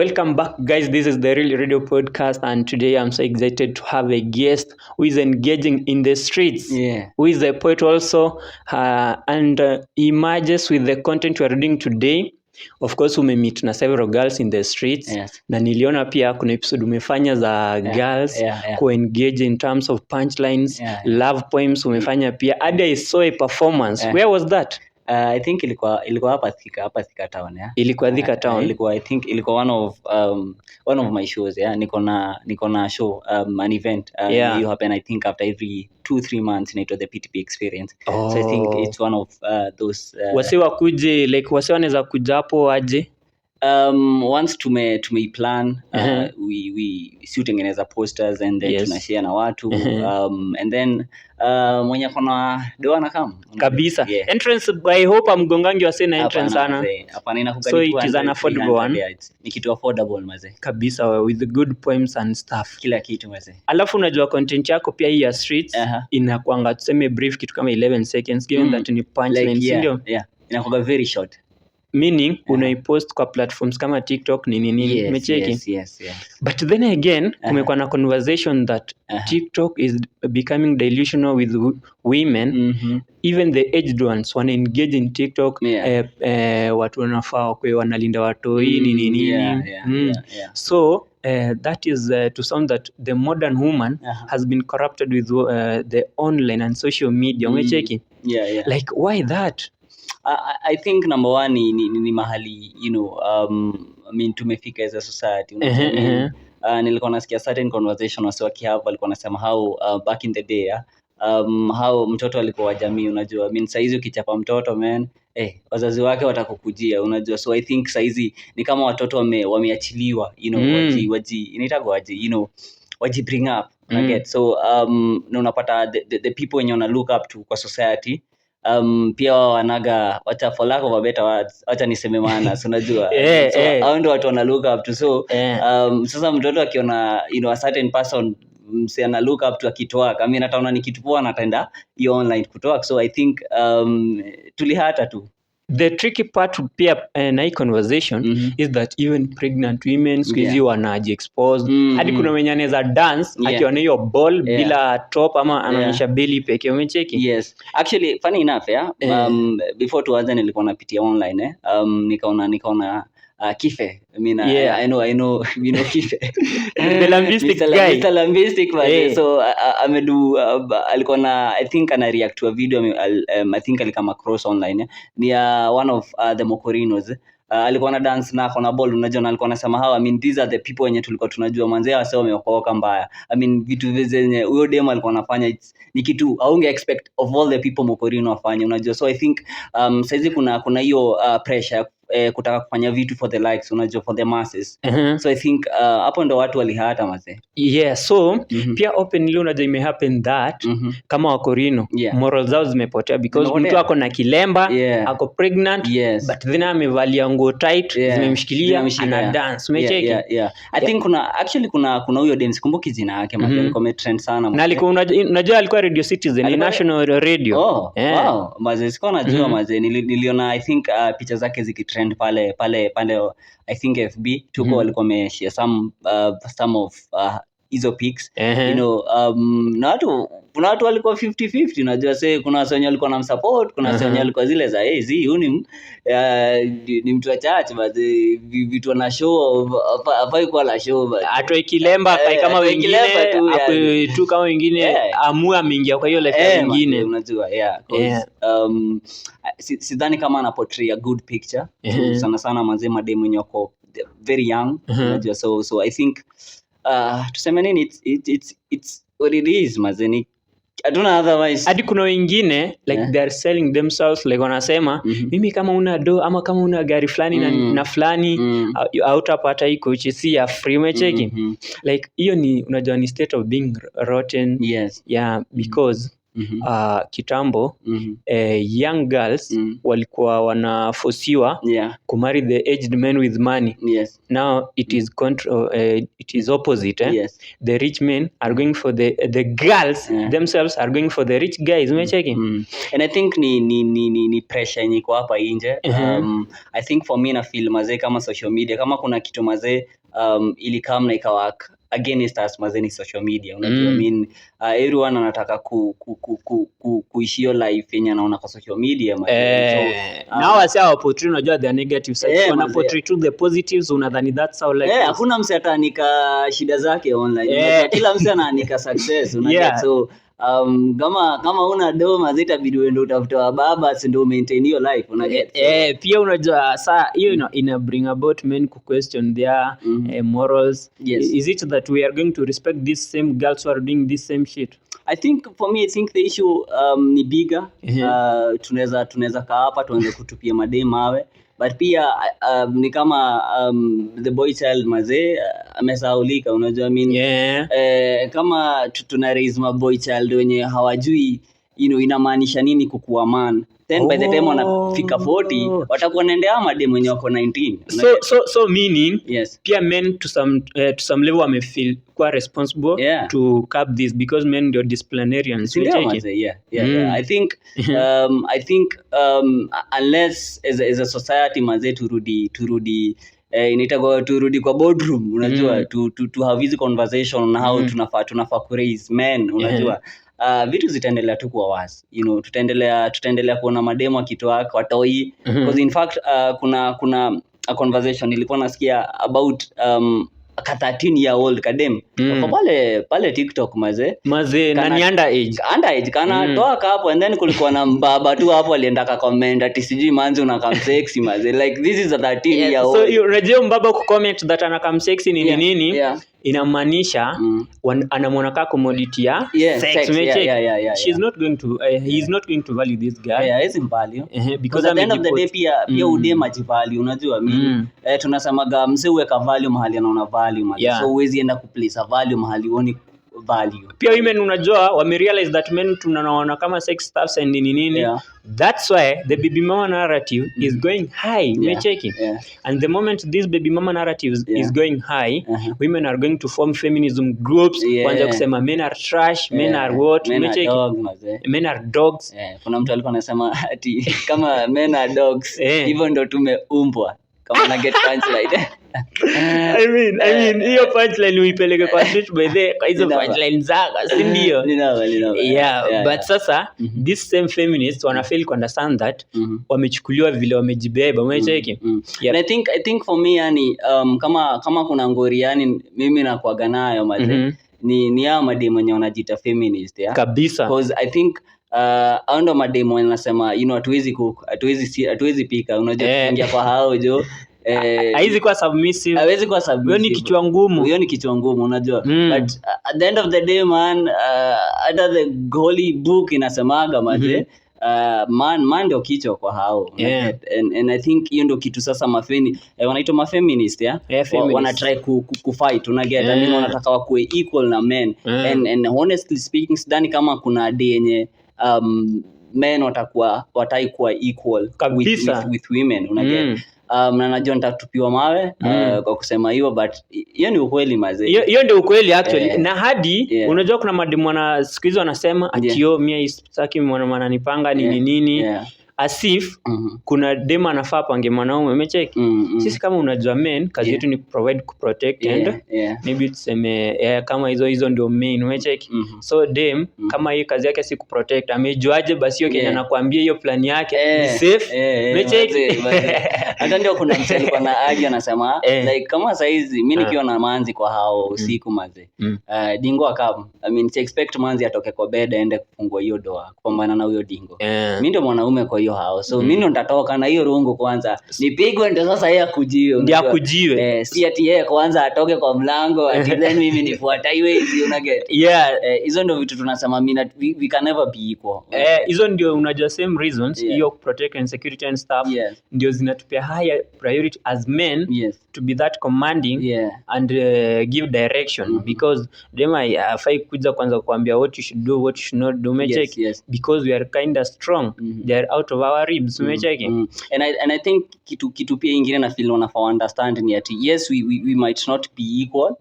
Welcome back, guys. This is the Real Radio Podcast, and today I'm so excited to have a guest who is engaging in the streets, who is a poet also, and he emerges with the content we are reading today. Of course, umemeet na several girls in the streets. Yes. Na niliona pia kuna episode umefanya za girls ku-engage in terms of punchlines, love poems umefanya pia. I saw a performance. Where was that? I think ilikuwa hapa Thika town, yeah. Ilikuwa Thika town. I think ilikuwa one of my shows, yeah. Niko na show, an event. You happen I think after every 2-3 months inaitwa the PTP experience. So I think it's one of those wase wakuje, like wase wanaweza kuja hapo aje? Once tumeplan, we tengeneza posters and then tunashare na watu, and then mwenye kona doa na kama kabisa. Entrance, I hope amgongangi wase na entrance sana. Hapana, inakugharimu. So it is an affordable one. Ni kitu affordable maze. Kabisa, with the good poems and stuff. Kila kitu maze. Alafu unajua content yako pia hii ya streets inakuanga tuseme brief kitu kama 11 seconds given that ni punchline, like, ndio? Yeah. Inakuwa very short. Meaning unaipost kwa platforms kama TikTok nini umecheki. Yes. But then again kumekuwa na conversation that TikTok is becoming delusional with women. Even the aged ones wana engage in TikTok. Watu wanafaa kwa wanalinda watoi nini. So that is to sound that the modern woman has been corrupted with the online and social media. Umecheki? Like why that? I think number one ni mahali, I mean tumefika as a society. Nilikuwa nasikia certain conversation wasi wakihave walikuwa nasema how back in the day how mtoto alikuwa wa jamii, unajua. I mean saizi ukichapa mtoto man, wazazi wake watakukujia, unajua. So I think saizi ni kama watoto wameachiliwa, waji inaitagwa aje, waji bring up, get. So na unapata the people wenye una look up to kwa society pia wanaga, wacha for lack of a better words, wacha niseme maana, so unajua. Hao ndio watu wana look up to. So sasa mtoto akiona a certain person mse ana look up to akitoa, I mean ataona ni kitu poa, anatenda hiyo online kutoa. So I think tulihata tu. The tricky part pia na hii conversation is that even pregnant women squeeze wanaji exposed. Hadi kuna wenye anaweza dance akiona hiyo ball bila top ama anaonyesha belly pekee, umecheki? Yes. Actually funny enough, before tuanze nilikuwa napitia online, nikaona Kife. I mean, I know, Kife. The lambistic guy. Mr. Lambistic, so amedu alikuwa na, I think ana react to a video, I think alikama across online, ni one of the Mokorinos. Alikuwa na dance na kona ball, unajua, alikuwa anasema how, I mean these are the people wenye tulikuwa tunajua manzee wase wameokoka mbaya. I mean vitu zenye huyo demo alikuwa anafanya ni kitu haunge expect of all the people Mokorino afanye, unajua. So I think saizi kuna hiyo pressure kutaka kufanya vitu for the likes, unajua, for the masses. So I think hapo ndo watu walihata mazee. So pia openly unajua ime happen that kama Wakorino morals zao zimepotea because mtu ako na kilemba, ako pregnant, but then amevalia nguo tight, zimemshikilia ana dance, umecheki? I think kuna huyo dance, kumbuki jina yake mazee, alikuwa trend sana. Na alikuwa unajua alikuwa Radio Citizen, ni national radio. Wow, mazee siko najua mazee. Niliona I think picha zake zikitrend pale I think FB tuko walikuwa wameshare some of hizo pics, na kuna watu walikuwa 50-50, unajua. Sasa kuna watu wenye walikuwa namsupport, kuna watu wenye walikuwa zile za huyu ni mtu wa church, but vitu na show hafai kuwa la show, but atoe kilemba kai kama wengine tu kama wengine amua ameingia kwa hiyo life nyingine, unajua. Sidhani kama ana portray a good picture. Sana manze madem wenye wako very young, unajua. So I think tuseme nini, it's what it is mazeni. I don't know otherwise. Hadi kuna wengine like they are selling themselves, like wanasema mimi kama una do ama kama una gari fulani na fulani hautapata hii coach si ya free, umecheki? Like hiyo ni unajua ni state of being rotten. Because kitambo young girls walikuwa wanafosiwa kumarry the aged men with money. Now it is opposite. Yes. The rich men are going for the girls themselves are going for the rich guys. Umecheki? And I think ni pressure yenye iko hapa nje. I think for me na feel mazee kama social media kama kuna kitu mazee ili kama na ikawak against us mazee ni social media. Unajua I mean everyone anataka kuishi your life yenye anaona kwa social media mazee. Now I say our portray unajua the negative side. Wana portray to the positives unadhani that's how life is. Hakuna mse ataanika shida zake online. Kila mse anaanika success unajua. So kama una doma zitabidi uende utafute baba ndio maintain your life unaget. Pia unajua saa hiyo ina bring about men to question their morals. Yes. Is it that we are going to respect these same girls who are doing this same shit? I think for me the issue ni bigger. Tunaweza kaa hapa tuanze kutupia madem mawe. But pia ni kama the boy child mazee amesahaulika unajua I mean kama tuna raise my boy child wenye hawajui inamaanisha nini kukuwa man, then by the time wanafika 40 watakuwa naendea madem wenye wako 19. So meaning pia men to some level wame feel quite responsible to curb this because men they are disciplinarians. I think unless as a society mazee turudi inataka turudi kwa boardroom unajua to have this conversation on how tunafaa ku raise men unajua vitu zitaendelea tu kuwa wazi tutaendelea kuona mademo akitoa watoi because in fact kuna a conversation nilikuwa nasikia about a 13-year-old kadem pale TikTok mazee nani underage kana toka hapo and then kulikuwa na mbaba tu hapo alienda ka comment ati sijui manzi unakam sexy mazee like this is a 13-year-old. So you rejeo mbaba ku comment that anakam sexy nini inamaanisha anamwona kama commodity ya sex. She's not going to he's not going to value this guy. Is value because at the end of the day pia udema value unajua mimi tunasemaga mse uweka value mahali anaona value mahali so huwezi enda ku place a value mahali uone value. Pia women unajua wame realize that men tunaona kama sex stuffs and nini that's why the baby mama narrative is going high. And the moment this baby mama narrative is going high women are going to form feminism groups kwanza kusema men are trash, men are what, men are dogs. Kuna mtu alikuwa anasema ati kama men are dogs hivyo ndo tumeumbwa kama na get punchline. I mean hiyo punchline uipeleke kwa switch by the hizo punchline zako si ndio? But sasa this same feminists wana fail to understand that wamechukuliwa vile wamejibeba umecheki. And I think for me yani kama kuna ngori yani mimi nakuaga nayo mazee ni hao mademo wenye wanajiita feminist kabisa because I think ando mademo wanasema hatuwezi pika unajua kuingia kwa hao jo haizi kuwa submissive. Hawezi kuwa submissive. Hiyo ni kichwa ngumu unajua. But at the end of the day man hata the holy book inasemaga mazee man ndio kichwa kwa hao. And I think hiyo ndio kitu sasa wanaitwa mafeminist wana try ku fight unaget. I mean wanataka wakuwe equal na men and honestly speaking sidhani kama kuna day yenye men watai kuwa equal with women unaget. Na najua nitatupiwa mawe kwa kusema hiyo but hiyo ni ukweli mazee. Hiyo ndio ukweli actually. Na hadi unajua kuna mademu wana siku hizo wanasema atio mimi sitaki mwana nipanga nini as if kuna dema anafaa pange mwanaume umecheki. Sisi kama unajua men kazi yetu ni provide protect and maybe tuseme kama hizo ndio main umecheki. So dem kama hii kazi yake si kuprotect amejuaje basi hiyo Kenya anakuambia hiyo plan yake ni safe umecheki. Hata ndio kuna mtu alikuwa na aje anasema like kama saizi mimi nikiwa na manzi kwa hao usiku mazee dingo akam I mean to expect manzi atoke kwa bed aende kufungua hiyo doa kupambana na huyo dingo. Mimi ndio mwanaume kwa hiyo house. So mimi ndo nitatoka na hiyo rungu kwanza nipigwe, ndio sasa yeye akujiwe, ndio akujiwe, si ati yeye kwanza atoke kwa mlango ati then mimi nifuata hiyo una get. Hizo ndio vitu tunasema we can never be equal. Hizo ndio unajua same reasons hiyo protect and security and stuff ndio zinatupia higher priority as men to be that commanding and give direction because them I kuja kwanza kuambia what you should do, what you should not do, because we are kind of strong, they are out of our ribs, and I think kitu pia ingine na feel wanafaa understand ni ati yes we might not be equal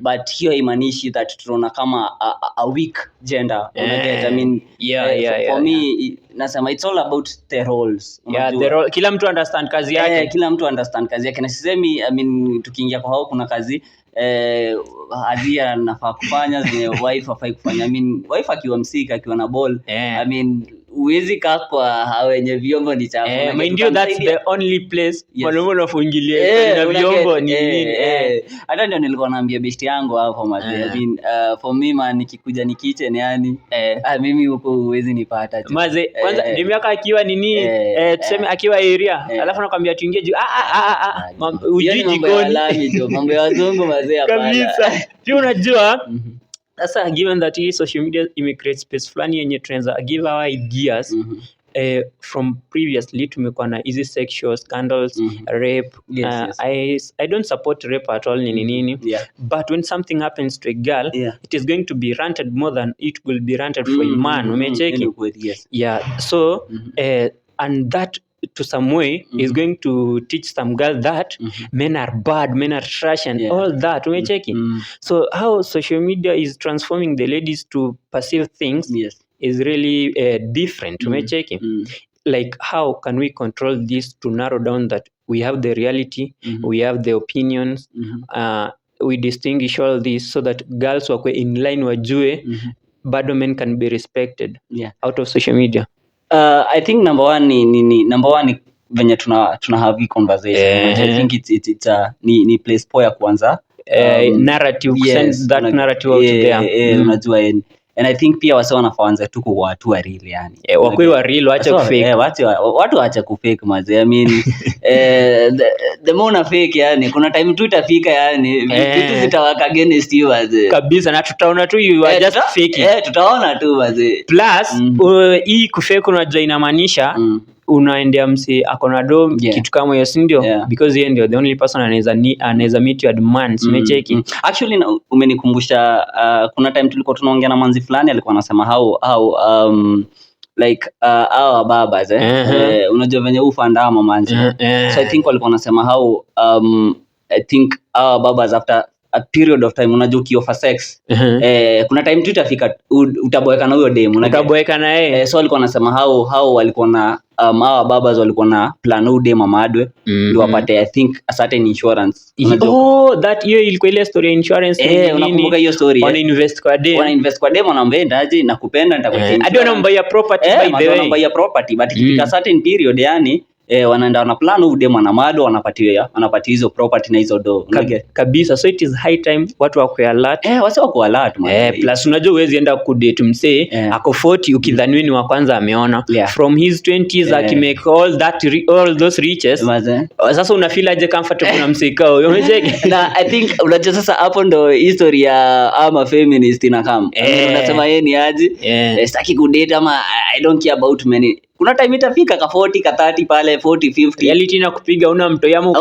but hiyo imanishi that tunaona kama a weak gender. I mean for me nasema it's all about the roles. The role, kila mtu understand kazi yake, kila mtu understand kazi yake, na sisemi I mean tukiingia kwa hao kuna kazi Adhia anafaa kufanya zenye wife hafai kufanya. I mean wife akiwa msika akiwa na ball I mean uwezi kaa kwa wenye vyombo ni chafu. Mind you that's the only place wanaume wanafungilia na vyombo ni nini. Hata ndio nilikuwa naambia best yangu hapo mazee. I mean for me man nikikuja ni kitchen yani mimi huko uwezi nipata mazee. Kwanza ndio miaka akiwa nini tuseme akiwa area alafu nakwambia tuingie juu ujiji jikoni mambo ya wazungu mazee hapa kabisa. Tu unajua sasa given that hii social media imecreate space fulani yenye tunaweza give our ideas from previously tumekuwa na easy sexual scandals, rape. I don't support rape at all nini but when something happens to a girl it is going to be ranted more than it will be ranted for a man. Umecheki? So and that to some way is going to teach some girl that men are bad, men are trash and all that. Umecheki? So how social media is transforming the ladies to perceive things is really different. Umecheki? Like how can we control this to narrow down that we have the reality, we have the opinions, we distinguish all this so that girls wakwe in line wajue bado men can be respected out of social media. I think number one ni venye tuna have a conversation. I think it's ni place poa kwanza narrative sense that narrative out there unajua and I think pia wase wanafaanza tu kwa watu wa real yani wakwe wa real waacha kufake watu waacha kufake mazee. I mean the more na fake yani kuna time tu itafika yani vitu zitawaka against you mazee kabisa, na tutaona tu you are just fake tutaona tu mazee. Plus hii kufake unajua inamaanisha unaendea msi akona do kitu kama hiyo si ndio? Because yeye ndio the only person anaweza meet your demands. Umecheki? Actually umenikumbusha kuna time tulikuwa tunaongea na manzi fulani alikuwa anasema how like our babas unajua venye ufanda mamanzi. So I think walikuwa wanasema how I think our babas after a period of time unajua ukiofa sex kuna time tu itafika utaboeka na huyo demu utaboeka na yeye. So walikuwa wanasema how walikuwa na hawa babas walikuwa na plan huyo demu amadwe ndio wapate I think a certain insurance. That hiyo ilikuwa ile story ya insurance unakumbuka hiyo story? Wana invest kwa demu wanaambia aje nakupenda nitakuletea hadi wanaambia property by the way wanaambia property but ikifika certain period yani wanaenda wana plan huyu demo na mado wanapatia hizo property na hizo do kabisa. So it is high time watu wako alert wase wako alert plus unajua uwezi enda kudate msee ako 40 ukidhani ni wa kwanza ameona from his 20s akimake all those riches sasa una feel aje comfortable na msee kao umecheki? Na I think unajua sasa hapo ndo history ya ama feminist inakam unasema yeye ni aje sitaki kudate ama I don't care about many. Kuna time itafika ka 40 ka 30 pale 40 50 reality na kupiga una mto yamo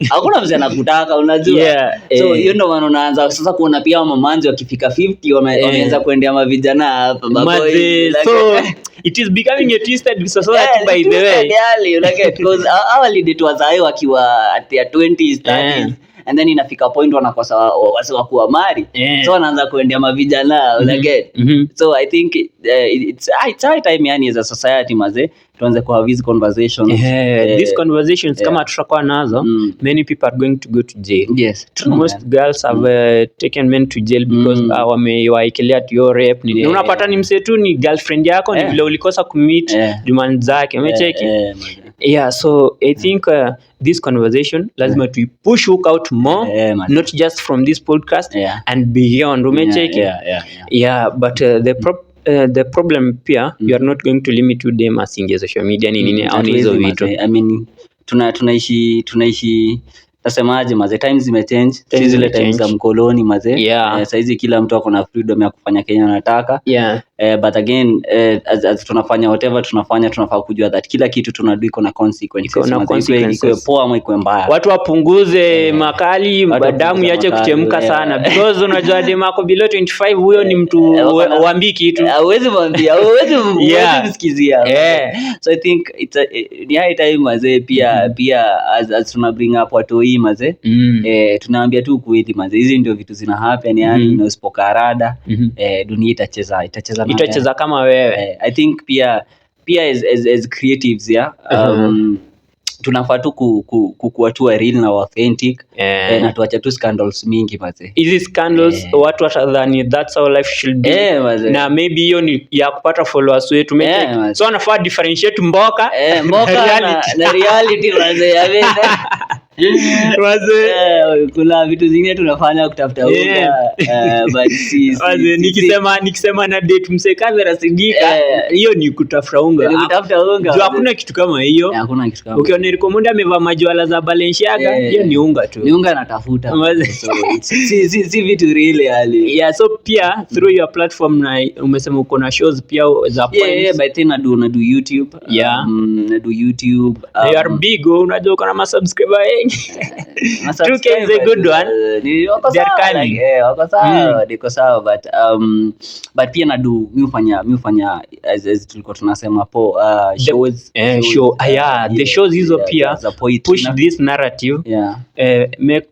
hakuna mzee anakutaka unajua so you know wana unaanza sasa kuona pia mamanzi wakifika 50 wameanza kuendea mavijana hapa baboy so it is becoming a twisted society by the way really like because our lead was ayo wakiwa at their 20s 30s and then inafika point wanakosa wase wa kuwa mari so wanaanza kuendea mavijana get so I think it's high time yani as a society maze tuanze ku have these conversations these conversations kama tutakuwa nazo many people are going to go to jail. Most girls have taken men to jail because wamewaekelea to rape nini unapata ni msetu ni girlfriend yako ni vile ulikosa kumeet demand zake umecheki so I think this conversation lazima tu push out more not just from this podcast and beyond umecheki but the the problem pia you are not going to limit to them as social media nini au hizo vitu. I mean tunaishi nasemaje maze, times zimechange, si zile times za mkoloni maze. Saizi kila mtu ako na freedom ya kufanya Kenya anataka. But again as tunafanya whatever tunafaa kujua that kila kitu tunadu iko na consequences. Iko poa ama iko mbaya. Watu wapunguze makali, damu iache kuchemka sana because unajua demu yako below 25 huyo ni mtu uambii kitu. Hauwezi mwambia, hauwezi msikizia. So I think it's ni high time maze pia as tuna bring up watu hii maze. Tunaambia tu kweli maze, hizi ndio vitu zina happen yani usipokarada dunia itacheza kama wewe. I think pia as creatives tunafaa tu kuwa tu real na authentic na tuacha tu scandals mingi maze. Hizi scandals watu watadhani that's how life should be. Na maybe hiyo ni ya kupata followers wetu so anafaa differentiate mboka na reality maze. Kuna vitu zingine tunafanya kutafuta unga but nikisema na date mse kamera sidika hiyo ni kutafuta unga. Hakuna kitu kama hiyo. Ukiona recommend amevaa majwala za Balenciaga hiyo ni unga tu. Ni unga natafuta. So si vitu really hali. So pia through your platform na umesema uko na shows pia za points. But then na do YouTube. Na do YouTube. You are big, unajua uko na subscriber 2K is a good one. They're coming. Diko sawa but pia na do mi ufanya as tulikuwa tunasema shows. The shows hizo pia push this narrative. Make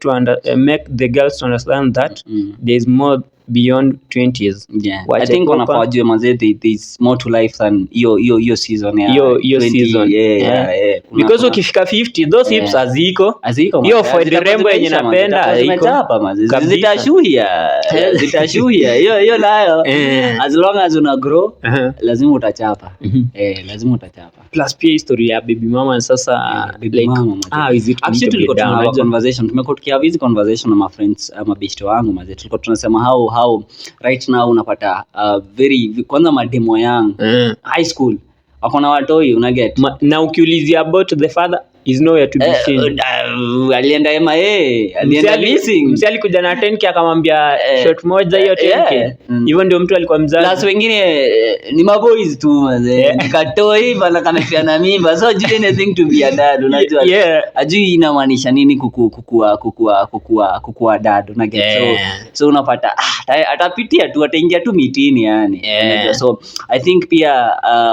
the girls to understand that there is more beyond 20s. I think wanafajua maze there is more to life than hiyo season season. Because ukifika 50 those hips haziko hiyo for the rembo yenye napenda zimechapa maze, zitashuhia hiyo nayo as long as una grow lazima utachapa. Lazima utachapa. Plus pia history ya baby mama sasa is it actually conversation tumekuwa tukihave hizi conversation na my friends mabeshte wangu maze, tulikuwa tunasema how right now unapata kwanza mademo yangu high school akona watoi unaget na ukiulizia about the father is nowhere to be seen. Alienda alienda missing. Msali kuja na 10k akamwambia shot moja hiyo 10k. Hivyo ndio mtu alikuwa mzazi. Plus wengine ni maboys tu maze. Nikatoi bana kanafia na mimba. So do anything to be a dad unajua. Ajui inamaanisha nini kukua dad unaget. So unapata atapitia tu ataingia tu mitini yani. So I think pia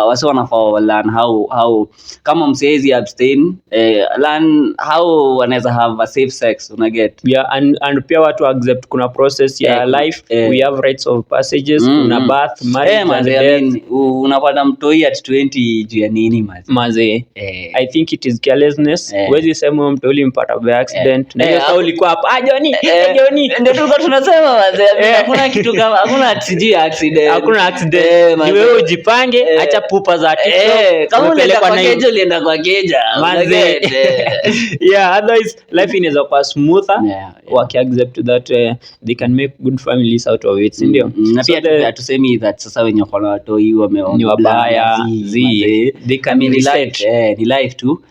wase wanafaa learn how kama msezi abstain learn how wanaweza have a safe sex unaget. And pia watu accept kuna process ya life. We have rites of passages. Kuna birth, marriage and death. Unapata mtoi at 20 juu ya nini maze. I think it is carelessness. Wezi sema mtoi mpata by accident na hiyo sauli kwa hapa Johnny ndio tulikuwa tunasema maze. Hakuna kitu kama hakuna accident. Ni wewe ujipange acha pupa za TikTok. Kama unaenda kwa keja ulienda kwa keja maze. Otherwise life inaweza kuwa smoother waki-accept that they can make good families out of it, ndio. Na pia tusemi that sasa wenye wako watoi ni wabaya they can be ni life tu.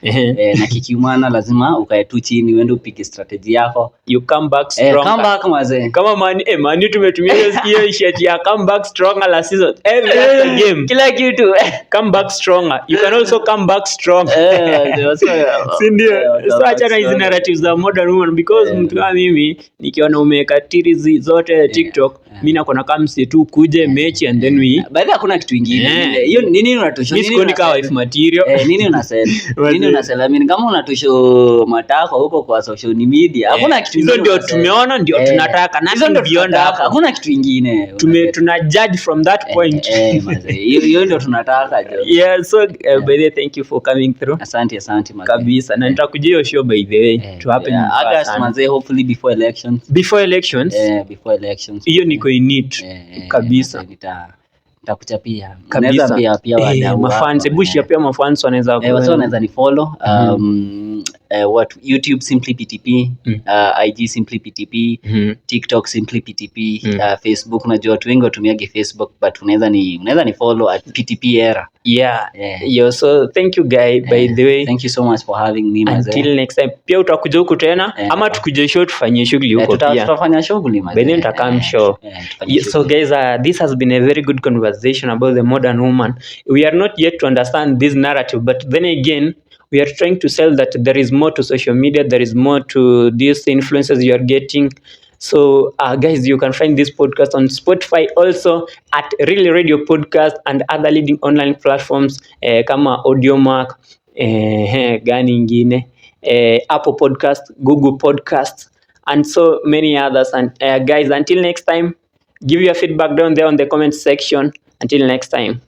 Na kikiumana lazima ukae tu chini uende upige strategy yako, you come back stronger. Come back maze. Kama man tumetumia hiyo shit ya come back stronger last season every game kila kitu come back stronger. You can also come back strong. Sindio? So acha na hizi narratives za modern woman because mtu kama mimi nikiona umeweka tirizi zote TikTok mimi nakona kama tu kuje mechi and then we baada hakuna kitu kingine. Hiyo nini unatosha nini? Mimi siko wife material. Nini unasema? Mimi kama unatosha matako huko kwa social media hakuna kitu kingine. Hizo ndio tumeona ndio tunataka na hizo ndio beyond hapo. Hakuna kitu kingine. Tuna judge from that point. Hiyo ndio tunataka jo. So by the way, thank you for coming through. Asante maze. Kabisa na nitakujia hiyo show by the way to happen in August maze, hopefully before elections. Hiyo niko in it kabisa. Nitakuchapia kabisa pia wadau mafans bushi pia mafans wanaweza ni follow what YouTube simply PTP, IG simply PTP, TikTok simply PTP, Facebook unajua watu wengi watumiagi Facebook, but unaweza ni follow at PTP era. Yo, so thank you guy, by the way. Thank you so much for having me mazee. Until next time. Pia utakuja huku tena ama tukuje show tufanye shughuli huko pia. Tutafanya shughuli mazee. By then tutakam show. So guys, this has been a very good conversation about the modern woman. We are not yet to understand this narrative, but then again, we are trying to sell that there is more to social media, there is more to these influences you are getting. So guys, you can find this podcast on Spotify, also at Really Radio Podcast and other leading online platforms kama Audiomack, gani ingine, Apple Podcast, Google Podcasts, and so many others. And guys, until next time, give your feedback down there on the comment section. Until next time.